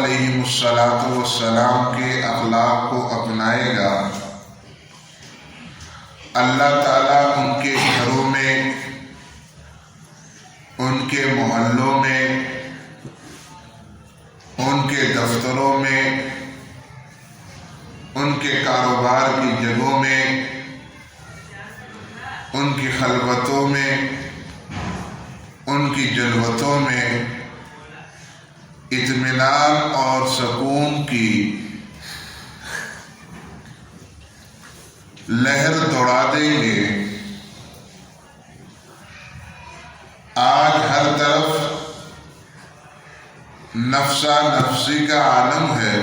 علیہ السلام کے اخلاق کو اپنائے گا، اللہ تعالیٰ ان کے گھروں میں، ان کے محلوں میں، ان کے دفتروں میں، ان کے کاروبار کی جگہوں میں، ان کی خلوتوں میں، ان کی جلوتوں میں اطمینان اور سکون کی لہر دوڑا دیں گے۔ آج ہر طرف نفسا نفسی کا عالم ہے،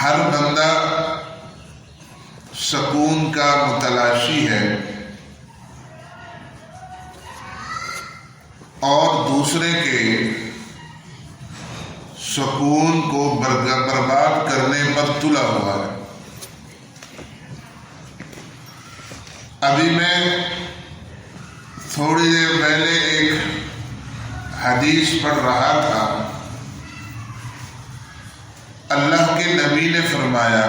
ہر بندہ سکون کا متلاشی ہے اور دوسرے کے سکون کو برباد کرنے پر تلا ہوا ہے۔ ابھی میں تھوڑی دیر پہلے ایک حدیث پڑھ رہا تھا، اللہ کے نبی نے فرمایا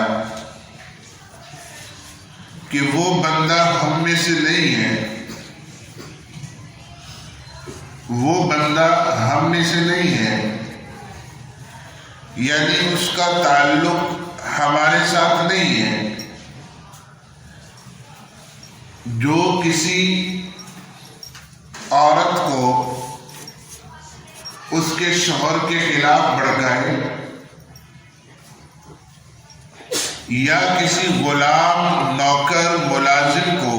کہ وہ بندہ ہم میں سے نہیں ہے، وہ بندہ ہم میں سے نہیں ہے، یعنی اس کا تعلق ہمارے ساتھ نہیں ہے، جو کسی عورت کو اس کے شوہر کے خلاف بھڑکائے یا کسی غلام، نوکر، ملازم کو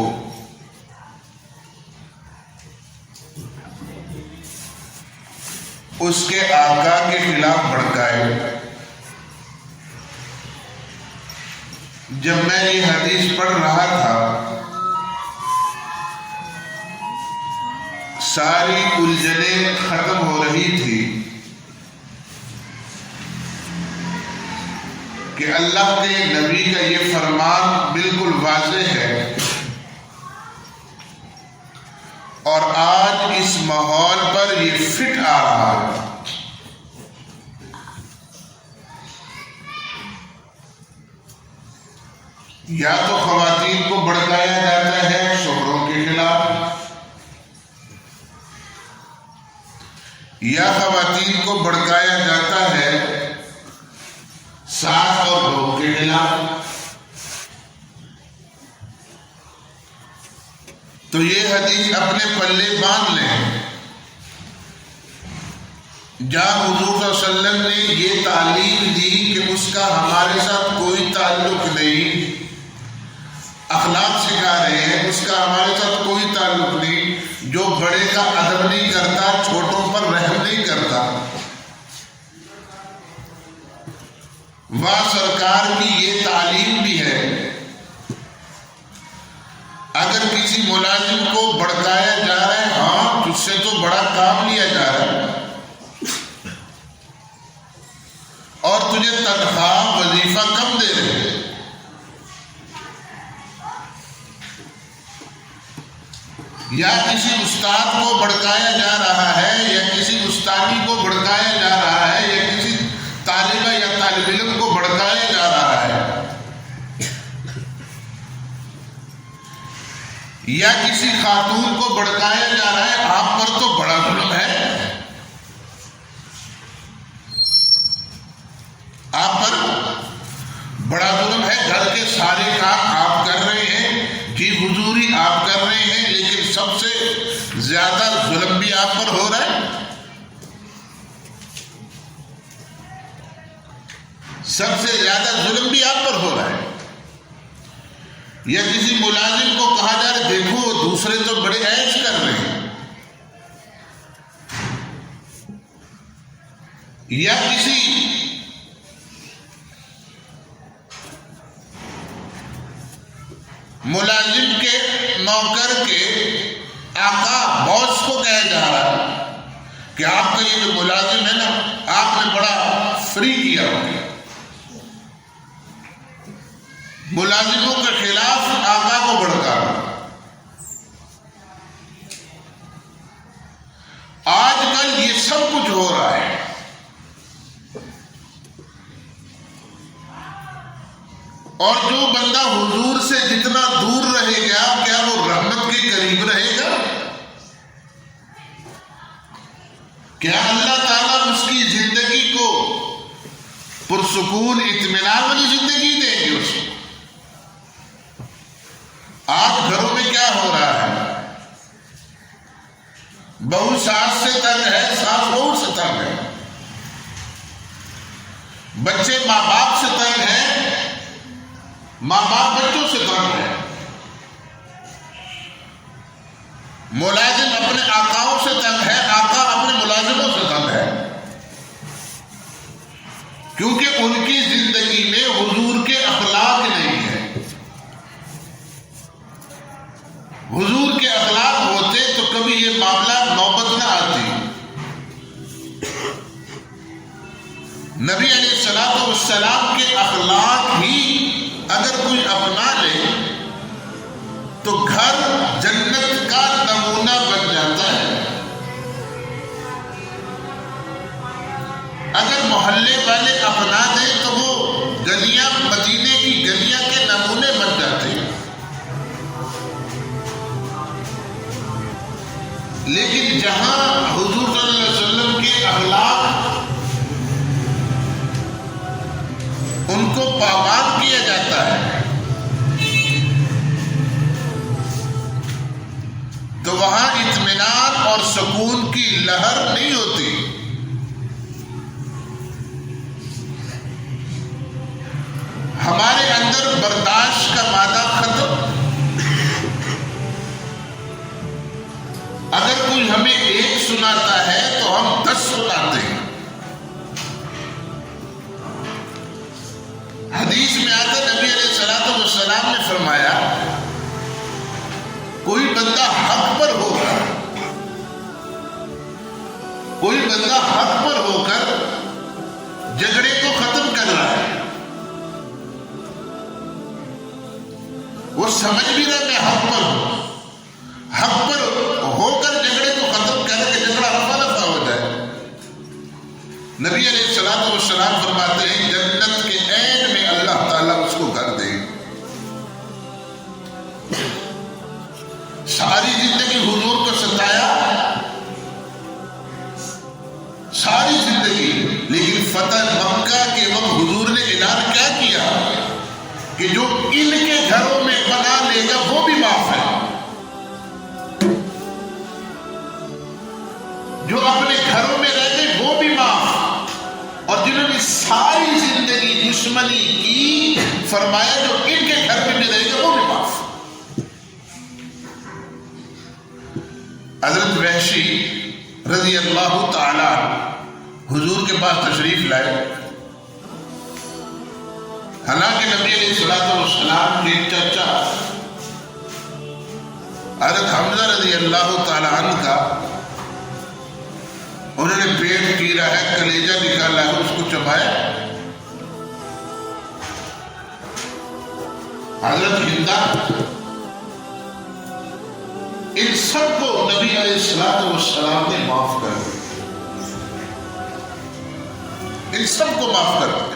اس کے آقا کے خلاف بھڑکائے۔ جب میں یہ حدیث پڑھ رہا تھا ساری الجھنیں ختم ہو رہی تھی کہ اللہ کے نبی کا یہ فرمان بالکل واضح ہے، اور آج اس ماحول پر یہ فٹ آ رہا ہے۔ یا تو خواتین کو بھڑکایا جاتا ہے شوہروں کے خلاف، یا خواتین کو بھڑکایا جاتا ہے ساس اور بہو کے خلاف۔ تو یہ حدیث اپنے پلے باندھ لیں، جہاں حضور صلی اللہ علیہ وسلم نے یہ تعلیم دی کہ اس کا ہمارے ساتھ کوئی تعلق نہیں، اخلاق سکھا رہے ہیں اس کا ہمارے ساتھ کوئی تعلق نہیں، جو بڑے کا ادب نہیں کرتا، چھوٹوں پر رحم نہیں کرتا۔ وہاں سرکار کی یہ تعلیم بھی ہے، اگر کسی ملازم کو بھڑکایا جا رہا ہے، ہاں تجھ سے تو بڑا کام لیا جا رہا ہے اور تجھے تنخواہ وظیفہ کم دے رہے ہیں، یا کسی استاد کو بھڑکایا جا رہا ہے، یا کسی استادی کو بھڑکایا جا رہا ہے، یا کسی طالبہ یا طالب علم کو بھڑکایا جا رہا ہے، یا کسی خاتون کو بھڑکایا جا رہا ہے، آپ پر تو بڑا ظلم ہے، آپ پر بڑا ظلم ہے، گھر کے سارے کام آپ کر رہے ہیں، جی حضوری آپ کر رہے ہیں، لیکن سب سے زیادہ ظلم بھی آپ پر ہو رہا ہے، سب سے زیادہ ظلم بھی آپ پر ہو رہا ہے۔ یا کسی ملازم کو کہا جا رہا ہے دیکھو دوسرے تو بڑے عیش کر رہے ہیں، یا کسی ملازم کے نوکر کے آقا باس کو کہا جا رہا ہے کہ آپ کا یہ جو ملازم ہے نا، آپ نے بڑا فری کیا ہو گیا۔ ملازموں کے خلاف آقا کو بھڑکا رہا۔ آج کل یہ سب کچھ ہو رہا ہے۔ بندہ حضور سے جتنا دور رہے گا کیا وہ رحمت کے قریب رہے گا؟ کیا اللہ تعالیٰ اس کی زندگی کو پرسکون اطمینان والی زندگی دیں گے اس کو؟ آپ گھروں میں کیا ہو رہا ہے؟ بہو ساس سے تنگ ہے، ساس بہو سے تنگ ہے، بچے ماں باپ سے تنگ ہے، ماں باپ بچوں سے تنگ ہے، ملازم اپنے آقاؤں سے تنگ ہے، آقا اپنے ملازموں سے تنگ ہے، کیونکہ ان کی زندگی میں حضور کے اخلاق نہیں ہے۔ حضور کے اخلاق ہوتے تو کبھی یہ معاملہ نوبت نہ آتی۔ نبی علیہ الصلوۃ والسلام کے اخلاق ہی اگر کوئی اپنا لے تو گھر جنت کا نمونہ بن جاتا ہے۔ اگر محلے والے اپنا دیں تو وہ گلیاں مدینے کی گلیاں کے نمونے بن جاتے ہیں۔ لیکن جہاں حضور صلی اللہ علیہ وسلم کے اخلاق ان کو پابند کیا جاتا ہے تو وہاں اطمینان اور سکون کی لہر نہیں ہوتی۔ ہمارے اندر برداشت کا مادہ ختم۔ اگر کوئی ہمیں ایک سناتا ہے تو ہم 10 سناتے ہیں۔ حدیث میں آتا نبی علیہ الصلوۃ والسلام نے فرمایا کوئی بندہ حق پر ہو کر جھگڑے کو ختم کر رہا ہے، وہ سمجھ بھی رہا میں حق پر ہوں، حق پر ہو کر جھگڑے کو ختم کر کے جھگڑا رفع دفع ہو جائے۔ نبی علیہ الصلوۃ والسلام فرماتے ہیں جنت کے عین میں اللہ تعالیٰ اس کو گھر دے۔ ساری زندگی حضور کو ستایا، ساری زندگی، لیکن فتح مکہ کے وقت حضور نے اعلان کیا کیا کہ جو ان کے گھروں میں بنا لے گا وہ بھی معاف ہے، جو اپنے گھروں میں رہ گئے وہ بھی معاف، اور جنہوں نے ساری زندگی دشمنی کی فرمایا جو ان کے گھر میں بھی رہے گا وہ بھی معاف۔ حضرت وحشی رضی اللہ تعالی حضور کے پاس تشریف لائے، حالانکہ نبی علیہ الصلوۃ والسلام کے چچا حضرت حمزہ رضی اللہ تعالی عنہ کا انہوں نے پیٹ چیرا ہے، کلیجہ نکالا ہے، اس کو چبایا۔ حضرت ہندا ان سب کو نبی علیہ الصلوۃ والسلام نے معاف کر دیا، ان سب کو معاف کر دیا۔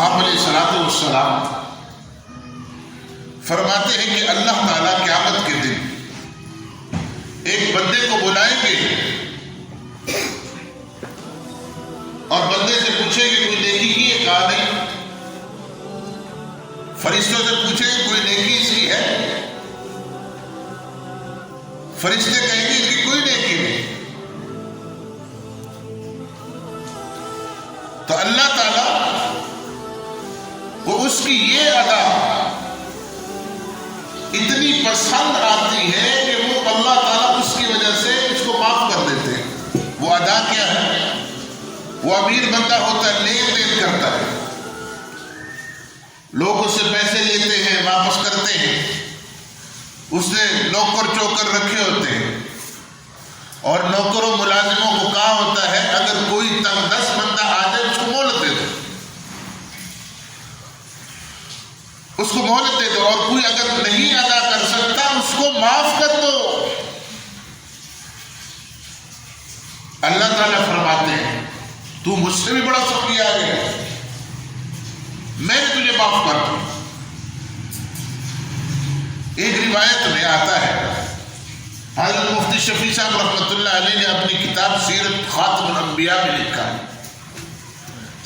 آپ علیہ الصلوۃ والسلام فرماتے ہیں کہ اللہ تعالیٰ قیامت کے دن ایک بندے کو بلائیں گے اور بندے سے پوچھیں گے کوئی نیکی کی ہے؟ کہا نہیں۔ فرشتوں سے پوچھیں گے کوئی نیکی اس کی ہے؟ فرشتے کہیں گے کہ کوئی نیکی نہیں۔ تو اللہ تعالیٰ کو اس کی یہ ادا اتنی پسند آتی ہے کہ وہ اللہ تعالیٰ اس کی وجہ سے اس کو معاف کر دیتے ہیں۔ وہ ادا کیا ہے؟ وہ امیر بندہ ہوتا ہے، لین دین کرتا ہے، لوگ اس سے پیسے لیتے ہیں واپس کرتے ہیں، اس نے نوکر چوکر رکھے ہوتے ہیں، اور نوکروں ملازموں کو کہا ہوتا ہے اگر کوئی تنگ 10 بندہ آ جائے اس کو مہلت دے دو، اس کو مہلت دے دو، اور کوئی اگر نہیں ادا کر سکتا اس کو معاف کر دو۔ اللہ تعالیٰ فرماتے ہیں تو مجھ سے بھی بڑا سخی آ گیا، میں نے تجھے معاف کر دوں. ایک روایت میں آتا ہے حضرت مفتی شفیع صاحب رحمۃ اللہ علیہ نے اپنی کتاب سیرت خاتم الانبیاء میں لکھا ہے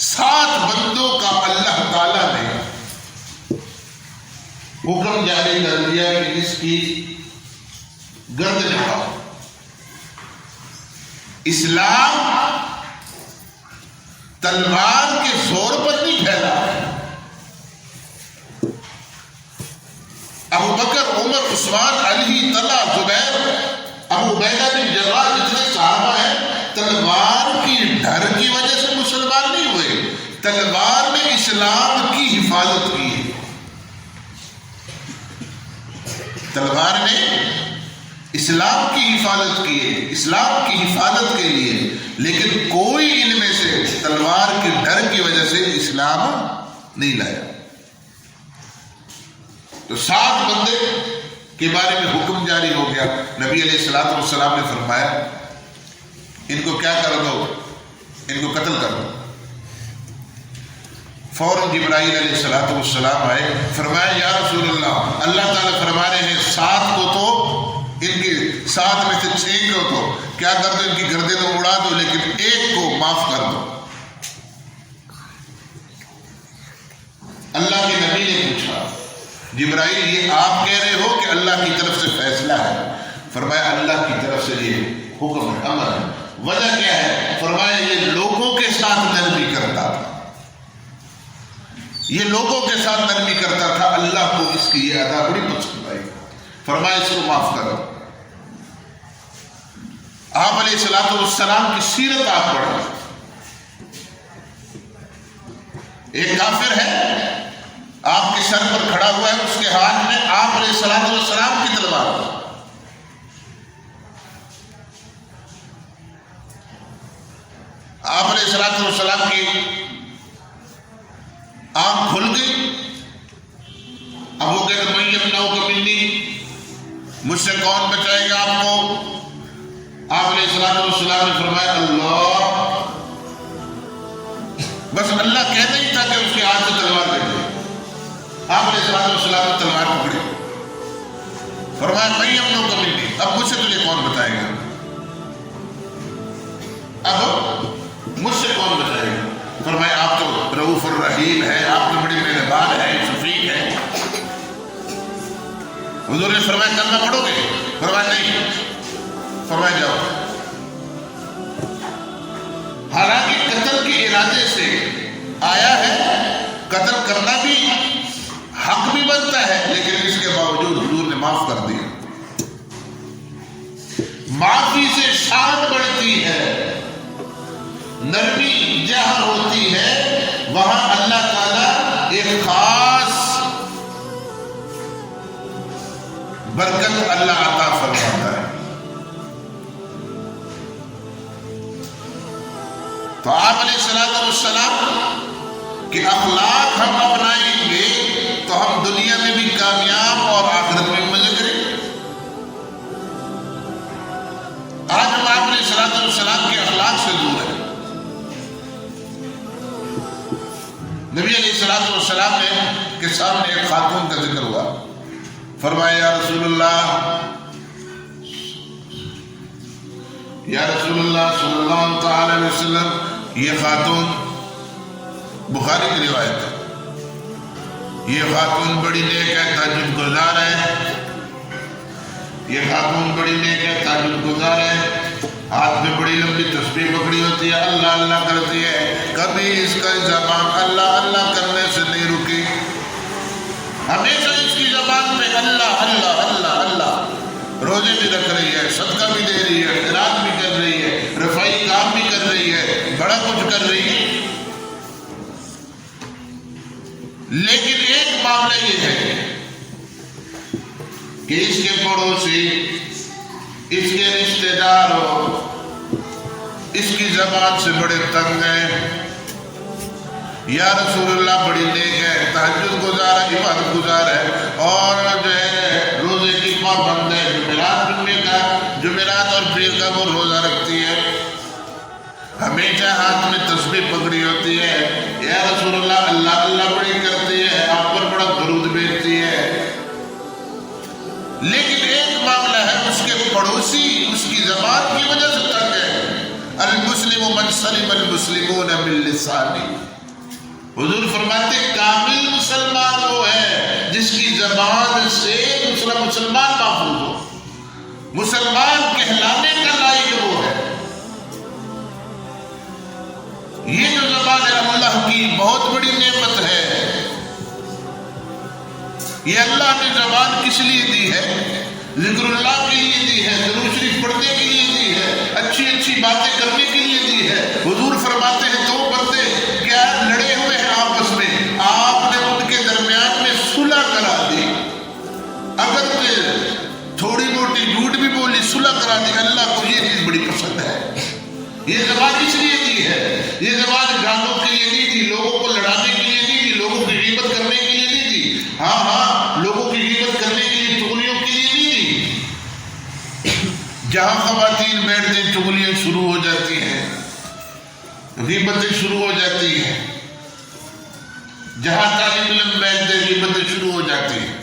7 بندوں کا اللہ تعالیٰ نے حکم جاری کر دیا کہ اس کی گردن اڑاؤ. اسلام تلوار کے زور پر نہیں پھیلا. ابو بکر، عمر، عثمان، علی، طلحہ، زبیر، ابو عبیدہ بن جراح جتنے صحابہ ہیں تلوار کی ڈر کی وجہ سے مسلمان نہیں ہوئے. تلوار نے اسلام کی حفاظت کی ہے. تلوار نے اسلام کی حفاظت کی ہے، اسلام کی حفاظت کے لیے. لیکن کوئی ان میں سے تلوار کے ڈر کی وجہ سے اسلام نہیں لایا. تو 7 بندے کے بارے میں حکم جاری ہو گیا. نبی علیہ الصلوۃ والسلام نے فرمایا ان کو کیا کر دو، ان کو قتل کر دو. فوراً جبرائیل علیہ الصلوۃ والسلام آئے، فرمایا یا رسول اللہ، اللہ تعالیٰ فرما رہے ہیں 7 کو تو ان کی 7 میں سے 6 کو تو کیا کر دو، ان کی گردنیں اڑا دو، لیکن ایک کو معاف کر دو. اللہ کے نبی نے پوچھا جبرائیل یہ آپ کہہ رہے ہو کہ اللہ کی طرف سے فیصلہ ہے؟ فرمایا اللہ کی طرف سے یہ حکم ہے، امر ہے. وجہ کیا ہے؟ فرمایا یہ لوگوں کے ساتھ نرمی کرتا تھا، یہ لوگوں کے ساتھ نرمی کرتا تھا. اللہ کو اس کی یہ ادا بڑی پسند آئی. فرمایا اس کو معاف کرو. آپ علیہ الصلوۃ والسلام کی سیرت آپ پڑھیں. ایک کافر ہے آپ کے سر پر کھڑا ہوا ہے، اس کے ہاتھ میں آپ علیہ الصلوۃ والسلام کی تلوار ہے. آپ علیہ الصلوۃ والسلام کی آنکھ کھل گئی. اب وہ کہتے میں یمنعک منی، مجھ سے کون بچائے گا آپ کو؟ آپ علیہ الصلوۃ والسلام نے فرمایا اللہ. بس اللہ کہنا ہی تھا کہ اس کے ہاتھ سے تلوار دے دے. آپ علیہ الصلوۃ والسلام نے تلوار پکڑی، فرمایا میں یمنعک منی، اب مجھ سے تجھے کون بتائے گا؟ اب مجھ سے کون بچائے گا؟ فرمایا آپ تو رؤوف الرحیم ہے، آپ تو بڑی مہربان ہے، شفیق ہے. حضور نے فرمایا کلمہ پڑھو گے؟ فرمایا نہیں. فرمایا جاؤ. حالانکہ قتل کے ارادے سے آیا ہے، قتل کرنا بھی حق بھی بنتا ہے، لیکن اس کے باوجود حضور نے معاف کر دیا. معافی سے شان بڑھتی ہے، نرمی جہاں ہوتی ہے وہاں اللہ تعالیٰ ایک خاص برکت اللہ عطا فرماتا ہے. تو آپ علیہ الصلوۃ والسلام کے اخلاق ہم اپنائیں گے تو ہم دنیا میں بھی کامیاب اور آخرت میں مزے کریں گے. آج ہم آپ علیہ الصلوۃ والسلام کے اخلاق سے دور ہیں. نبی علیہ الصلوۃ والسلام نے کے سامنے ایک خاتون کا ذکر ہوا. فرمایا یا رسول اللہ صلی اللہ تعالی علیہ وسلم، یہ خاتون بخاری کی روایت ہے، یہ خاتون بڑی نیک ہے، تہجد گزار ہے. یہ خاتون بڑی نیک ہے، تہجد گزار ہے، ہاتھ میں بڑی لمبی تسبیح پکڑی ہوتی ہے، اللہ اللہ کرتی ہے، کبھی اس کا زبان اللہ اللہ کرنے سے نہیں رکی. ہمیشہ اس کی زبان پہ اللہ اللہ اللہ اللہ. روزے بھی رکھ رہی ہے، صدقہ بھی دے رہی ہے، خیرات بھی کر رہی ہے، رفائی کام بھی کر رہی ہے، بڑا کچھ کر رہی ہے. لیکن ایک معاملہ یہ ہے کہ اس کے پڑوسی، اس کے رشتہ داروں اس کی زبان سے بڑے تنگ ہیں. یا رسول اللہ بڑی نیک ہے، تہجد گزار ہے، عبادت گزار ہے، اور جو ہے روزے کی پابند ہے، جمعرات اور پیر کا وہ روزہ رکھتی ہے، ہمیشہ ہاتھ میں تسبیح پکڑی ہوتی ہے. یا رسول اللہ اللہ اللہ بڑی کرتی ہے، آپ پر بڑا درود بھیجتی ہے، لیکن ایک معاملہ ہے، اس کے پڑوسی اس کی زبان کی وجہ سے تنگ ہے۔ المسلم من سلم المسلمون من لسانہ، حضور فرماتے کامل مسلمان وہ ہے جس کی زبان سے دوسرا مسلمان محفوظ ہو، مسلمان کہلانے کا لائق وہ ہے۔ یہ جو زبان ہے اللہ کی بہت بڑی نعمت ہے۔ یہ اللہ نے زبان کس لیے دی ہے؟ ذکر اللہ کے لیے دی ہے، درود شریف پڑھنے کے لیے دی ہے، اچھی اچھی باتیں کرنے کے لیے دی ہے۔ حضور فرماتے ہیں دو بندے کیا لڑے ہوئے ہیں آپس میں، آپ نے ان کے درمیان میں صلح کرا دی، اگر تھوڑی موٹی جھوٹ بھی بولی صلح کرا دی، اللہ کو یہ چیز بڑی پسند ہے۔ یہ زبان کس لیے دی ہے؟ یہ زبان گانوں کے لیے نہیں دی، لوگوں کو لڑانے کے لیے نہیں دی، لوگوں کی غیبت کرنے کے لیے نہیں دی، ہاں لوگوں کی غیبت کرنے کے لیے، چغلیوں کے لیے نہیں دی۔ جہاں خواتین بیٹھتے چغلیاں شروع ہو جاتی ہیں، غیبتیں شروع ہو جاتی ہیں، جہاں طالب علم بیٹھتے غیبتیں شروع ہو جاتی ہیں۔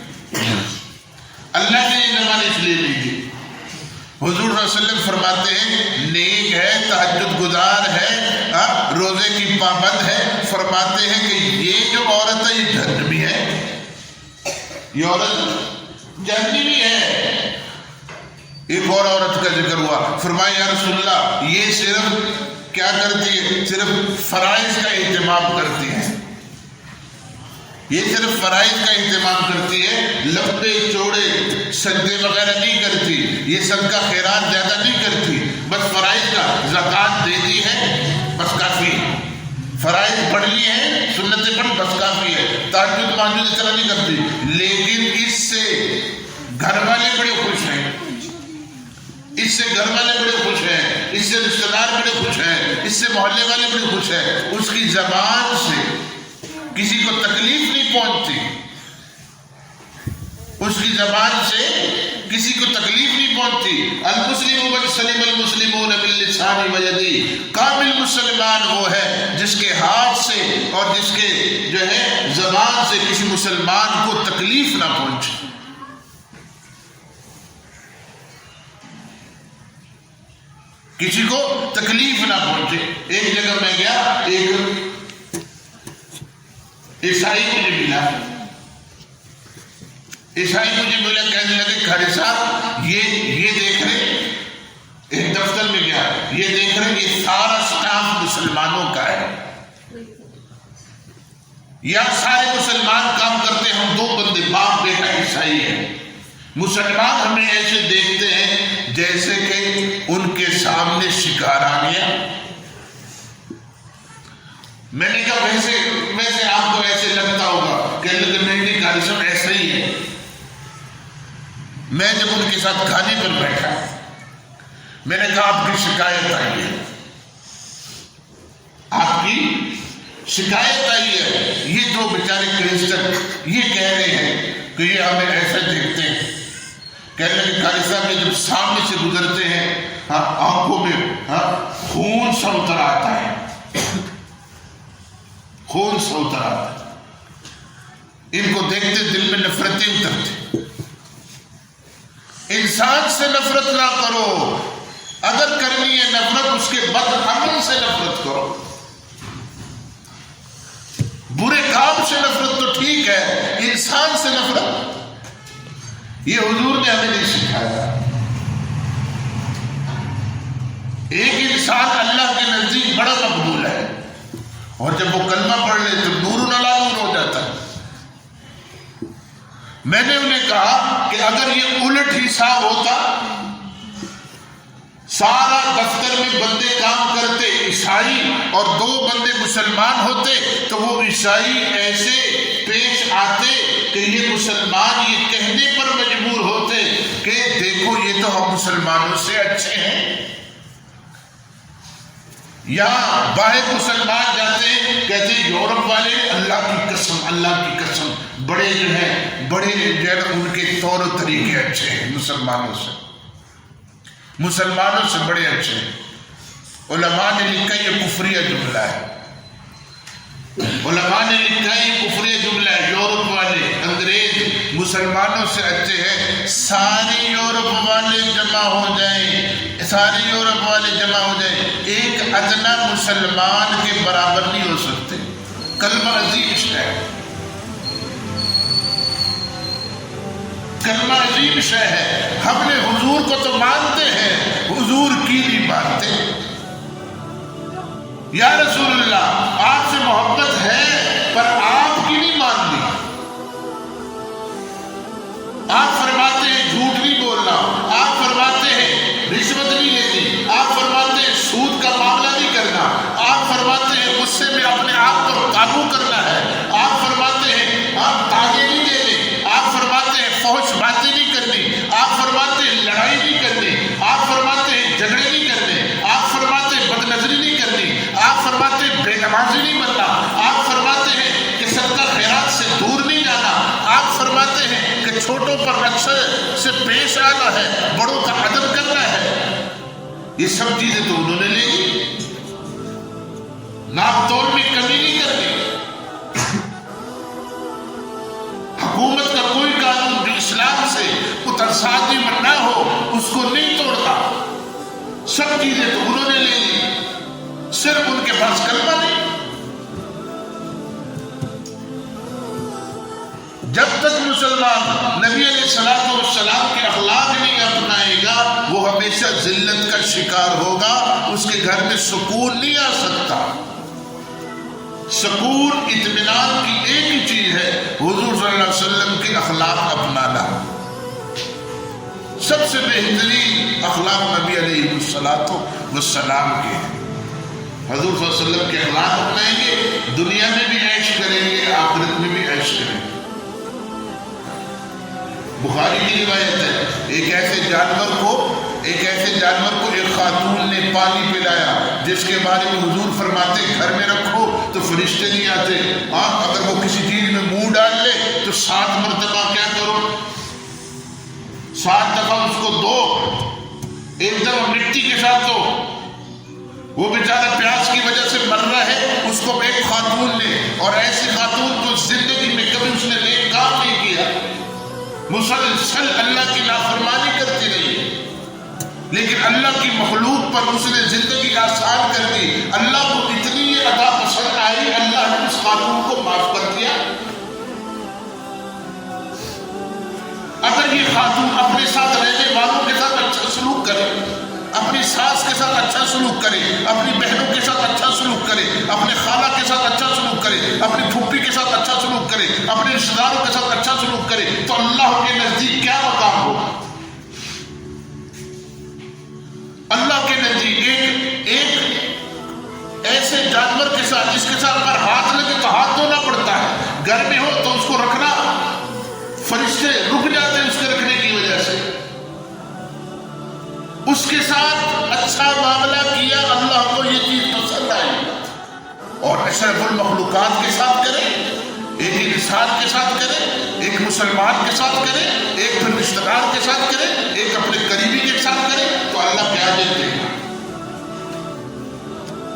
اللہ نے یہ زبان اس لیے نہیں دی۔ حضور صلی اللہ علیہ وسلم فرماتے ہیں نیک ہے، تہجد گزار ہے، روزے کی پابند ہے، فرماتے ہیں کہ یہ جو عورت ہے یہ جہنمی ہے، یہ عورت جہنمی ہے۔ ایک اور عورت کا ذکر ہوا، فرمایا یا رسول اللہ یہ صرف کیا کرتی ہے؟ صرف فرائض کا اہتمام کرتی ہے، یہ صرف فرائض کا اہتمام کرتی ہے، لمبے چوڑے سجدے وغیرہ نہیں کرتی، یہ صدقہ خیرات زیادہ نہیں کرتی، بس فرائض کا زکوٰۃ دیتی ہے، بس کافی ہے، فرائض پڑھ لی ہے، سنتیں پڑھ بس کافی ہے، تہجد مہجد اس طرح نہیں کرتی، لیکن اس سے گھر والے بڑے خوش ہیں، اس سے گھر والے بڑے خوش ہیں، اس سے رشتہ دار بڑے خوش ہیں، اس سے محلے والے بڑے خوش ہیں، اس کی زبان سے کسی کو تکلیف نہیں پہنچتی، اس کی زبان سے کسی کو تکلیف نہیں پہنچتی۔ المسلم من سلم المسلمون من لسانہ و یدہ، کامل مسلمان وہ ہے جس کے ہاتھ سے اور جس کے جو ہے زبان سے کسی مسلمان کو تکلیف نہ پہنچے۔ کسی کو تکلیف نہ پہنچے۔ ایک جگہ میں گیا، ایک عیسائی مجھے ملا، عیسائی مجھے ملا، کہنے لگے کھڑے صاحب یہ دیکھ رہے، ایک دفتر میں گیا، یہ دیکھ رہے یہ سارا سٹاف مسلمانوں کا ہے، یا سارے مسلمان کام کرتے ہیں، ہم دو بندے باپ بیٹا عیسائی ہیں، مسلمان ہمیں ایسے دیکھتے ہیں جیسے کہ ان کے سامنے شکار آ گیا۔ میں نے کہا ویسے آپ کو ایسے لگتا ہوگا کہ میری کارسم ایسا ہی ہے۔ میں جب ان کے ساتھ کھانے پر بیٹھا، میں نے کہا آپ کی شکایت آئی ہے، آپ کی شکایت آئی ہے، یہ دو بیچارے کرسچن یہ کہہ رہے ہیں کہ یہ ہمیں ایسا دیکھتے ہیں، کہنے لگے قاری صاحب یہ جب سامنے سے گزرتے ہیں آنکھوں میں خون سا اتر آتا ہے، خون سا اتر آتا ہے، ان کو دیکھتے دل میں نفرتیں اترتی۔ انسان سے نفرت نہ کرو، اگر کرنی ہے نفرت اس کے بد عمل سے نفرت کرو، برے کام سے نفرت تو ٹھیک ہے، انسان سے نفرت یہ حضور نے ہمیں نہیں سکھایا۔ ایک انسان اللہ کے نزدیک بڑا مقبول ہے، اور جب وہ کلمہ پڑھ لے تو نور علی نور ہو جاتا ہے۔ میں نے انہیں کہا کہ اگر یہ الٹ حساب ہوتا، سارا دفتر میں بندے کام کرتے عیسائی اور دو بندے مسلمان ہوتے، تو وہ عیسائی ایسے پیش آتے کہ یہ مسلمان یہ کہنے پر مجبور ہوتے کہ دیکھو یہ تو ہم مسلمانوں سے اچھے ہیں، یا باہر مسلمان جاتے کہتے یورپ والے اللہ کی قسم اللہ کی قسم بڑے جو ہیں بڑے جو ہے ان کے طور و طریقے اچھے ہیں، مسلمانوں سے بڑے اچھے ہیں۔ علماء نے لکھا یہ کفریہ جملہ ہے، علماء نے لکھا ہے کفری جملہ ہے، یورپ والے انگریز مسلمانوں سے اچھے ہیں، سارے یورپ والے جمع ہو جائیں، سارے یورپ والے جمع ہو جائیں، ایک ادنا مسلمان کے برابر نہیں ہو سکتے۔ کلمہ عظیم شے ہے، کلمہ عظیم شے ہے۔ ہم نے حضور کو تو مانتے ہیں، حضور کی نہیں مانتے۔ یا رسول اللہ آپ سے محبت ہے پر آپ کی نہیں ماننی۔ آپ فرماتے ہیں جھوٹ نہیں بولنا، آپ فرماتے ہیں رشوت نہیں لینی، آپ فرماتے ہیں سود کا معاملہ نہیں کرنا، آپ فرماتے ہیں غصے میں اپنے آپ پر قابو کرنا ہے، آپ فرماتے ہیں آپ تانے نہیں دینے، آپ فرماتے ہیں فحش باتیں نہیں کرنی، آپ فرماتے ہیں لڑائی نہیں کرنی، آپ فرماتے ہیں جھگڑے نہیں کرنے، آپ فرماتے ہیں بد نظری نہیں کرنی، آپ فرماتے ہیں بے نمازی نہیں بننا، آپ فرماتے ہیں کہ صدقہ خیرات سے دور نہیں جانا، آپ فرماتے ہیں کہ چھوٹوں پر اچھے سے پیش آنا ہے، بڑوں کا ادب کرنا ہے۔ یہ سب چیزیں تو انہوں نے لے لی، ناپ تول میں کمی نہیں کرنی۔ حکومت کا کوئی قانون بھی اسلام سے متصادم نہ ہو اس کو نہیں توڑتا۔ سب چیزیں تو انہوں نے لے لی، صرف ان کے پاس کلمہ نہیں۔ جب تک مسلمان نبی علیہ الصلوۃ والسلام کے اخلاق نہیں اپنائے گا وہ ہمیشہ ذلت کا شکار ہوگا، اس کے گھر میں سکون نہیں آ سکتا۔ سکون اطمینان کی ایک ہی چیز ہے، حضور صلی اللہ علیہ وسلم کے اخلاق اپنانا۔ سب سے بہترین اخلاق نبی علیہ الصلوۃ والسلام کے ہیں۔ حضور صلی اللہ علیہ وسلم کے اخلاق اپنائیں گے، دنیا میں بھی عیش کریں گے، آخرت میں بھی عیش کریں گے۔ بخاری کی روایت ہے، ایک ایسے جانور کو ایک خاتون نے پانی پلایا جس کے بارے میں حضور فرماتے گھر میں رکھو تو فرشتے نہیں آتے، اگر وہ کسی چیز میں منہ ڈال لے تو 7 مرتبہ کیا کرو، 7 دفعہ اس کو دو، ایک دفعہ مٹی کے ساتھ دو۔ وہ بیچارہ پیاس کی وجہ سے مر رہا ہے، اس کو ایک خاتون نے، اور ایسی خاتون جو زندگی میں کبھی اس نے نیک کام نہیں کیا، مسلسل اللہ کی نافرمانی کرتی رہی ہے، لیکن اللہ کی مخلوق پر اس نے زندگی آسان کر دی۔ اللہ کو اتنی یہ ادا پسند آئی، اللہ نے اس خاتون کو معاف کر دیا۔ اگر یہ خاتون اپنے ساتھ رہنے والوں کے ساتھ اچھا سلوک کرے، اپنی ساس کے ساتھ اچھا سلوک کرے، اپنی بہنوں کے ساتھ اچھا سلوک کرے، اپنے خالہ کے ساتھ اچھا سلوک کرے، اپنی پھوپھی کے ساتھ اچھا سلوک کرے، اپنے رشتہ داروں کے ساتھ اچھا سلوک کرے، تو اللہ کے نزدیک کیا مقام ہوگا؟ اللہ کے نزدیک ایک ایسے جانور کے ساتھ جس کے ساتھ پر ہاتھ لگے تو ہاتھ دھونا پڑتا ہے، گھر میں ہو تو اس کو رکھنا، فرشتے رک جاتے ہیں اس کے رکھنے کی وجہ سے۔ اس کے ساتھ اچھا معاملہ کیا، اللہ کو یہ چیز پسند آئی۔ اور اشرف المخلوقات کے ساتھ کرے، ایک انسان کے ساتھ کرے، ایک مسلمان کے ساتھ کرے، ایک پھر رشتہ دار کے ساتھ کرے، ایک اپنے قریبی کے ساتھ کرے، تو اللہ کیا دے گا؟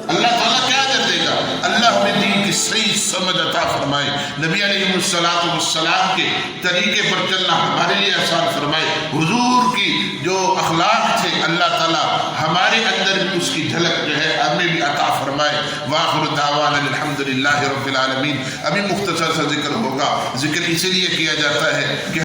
اللہ تعالیٰ کیا دے گا؟ اللہ ہمیں دین کی صحیح سمجھ عطا فرمائے، نبی علیہ الصلوۃ والسلام کے طریقے پر چلنا ہمارے لیے آسان فرمائے۔ حضور کی جو اخلاق تھے اللہ تعالیٰ ہمارے اندر بھی اس کی جھلک جو ہے ہمیں بھی عطا فرمائے۔ وآخر دعوانا الحمدللہ رب العالمین۔ ابھی مختصر سا ذکر ہوگا، ذکر اسی لیے کیا جاتا ہے کہ